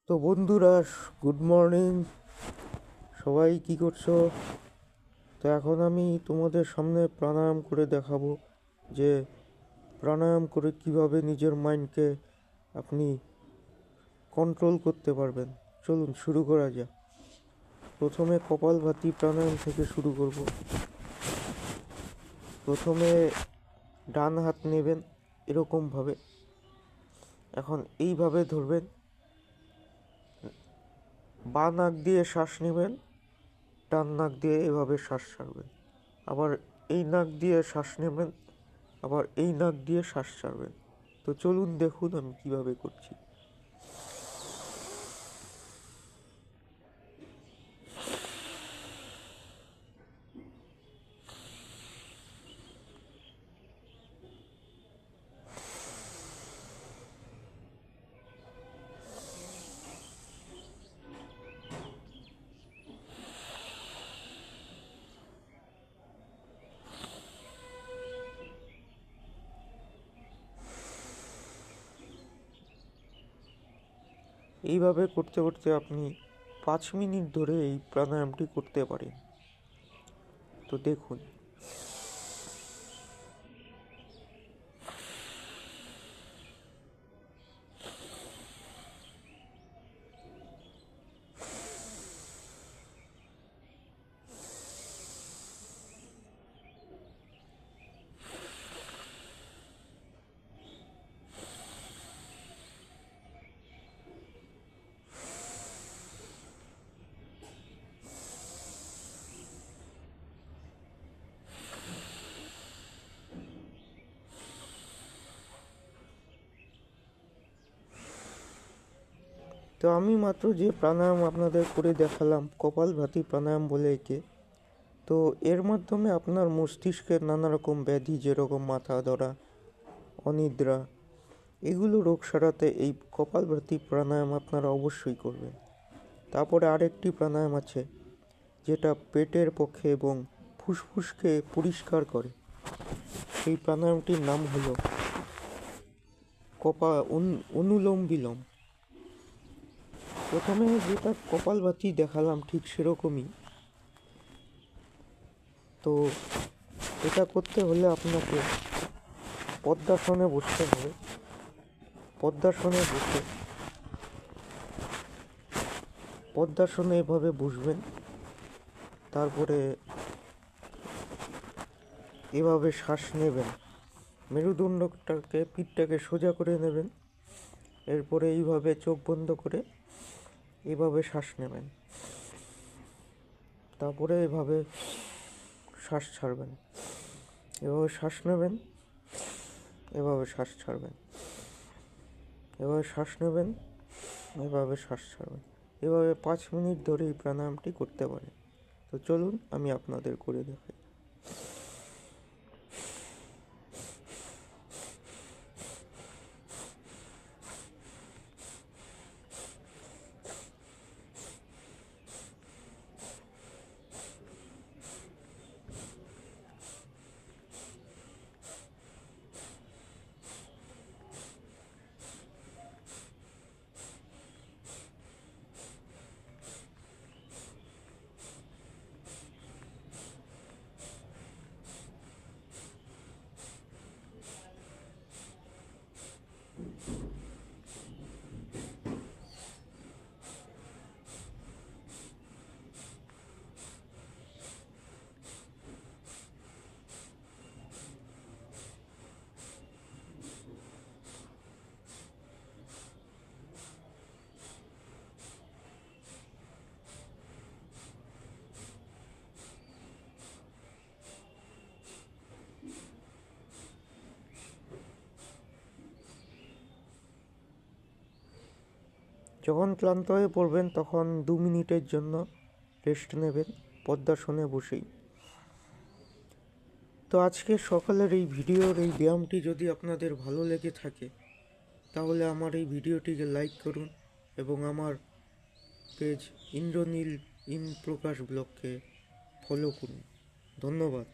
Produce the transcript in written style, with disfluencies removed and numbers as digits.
তো বন্ধুরা, good morning. সবাই কি করছো? তো এখন আমি তোমাদের সামনে প্রাণায়াম করে দেখাবো যে প্রাণায়াম করে কিভাবে নিজের মাইন্ডকে আপনি কন্ট্রোল করতে পারবেন। চলুন শুরু করা যাক। প্রথমে কপালভাতি প্রাণায়াম থেকে শুরু করব। প্রথমে ডান হাত নেবেন এরকমভাবে, এখন এইভাবে ধরবেন, বাঁ নাক দিয়ে শ্বাস নেবেন, ডান নাক দিয়ে এভাবে শ্বাস ছাড়বেন, আবার এই নাক দিয়ে শ্বাস নেবেন, আবার এই নাক দিয়ে শ্বাস ছাড়বেন। তো চলুন দেখুন আমি কিভাবে করছি। এইভাবে করতে করতে আপনি 5 মিনিট ধরে এই প্রাণায়ামটি করতে পারেন। তো দেখুন। তো আমি মাত্র যে প্রাণায়াম আপনাদের করে দেখালাম, কপালভাতি প্রাণায়াম বলে একে, তো এর মাধ্যমে আপনার মস্তিষ্কের নানা রকম ব্যাধি, যেরকম মাথা ধরা, অনিদ্রা, এগুলো রোগ সারাতে এই কপালভাতি প্রাণায়াম আপনারা অবশ্যই করবেন। তারপরে আরেকটি প্রাণায়াম আছে যেটা পেটের পক্ষে এবং ফুসফুসকে পরিষ্কার করে। সেই প্রাণায়ামটির নাম হলো অনুলোম বিলোম। প্রথমে যেটা কপালভাতি দেখালাম ঠিক সেরকমই। তো এটা করতে হলে আপনাকে পদ্মাসনে বসতে হবে। পদ্মাসনে এভাবে বসবেন, তারপরে এভাবে শ্বাস নেবেন, মেরুদণ্ডটাকে, পিঠটাকে সোজা করে নেবেন, এরপরে এইভাবে চোখ বন্ধ করে এভাবে শ্বাস নেবেন, তারপরে এভাবে শ্বাস ছাড়বেন, এভাবে শ্বাস নেবেন, এভাবে শ্বাস ছাড়বেন, এভাবে শ্বাস নেবেন, এভাবে শ্বাস ছাড়বেন। এভাবে 5 মিনিট ধরে এই প্রাণায়ামটি করতে পারেন। তো চলুন আমি আপনাদের করে দেখাই। যখন ক্লান্ত হয়ে পড়বেন তখন 2 মিনিটের জন্য রেস্ট নেবেন পদ্মাসনে বসেই। তো আজকে সকালের এই ভিডিওর এই ব্যায়ামটি যদি আপনাদের ভালো লেগে থাকে তাহলে আমার এই ভিডিওটিকে লাইক করুন এবং আমার পেজ ইন্দ্রনীল ইন প্রকাশ ব্লগকে ফলো করুন। ধন্যবাদ।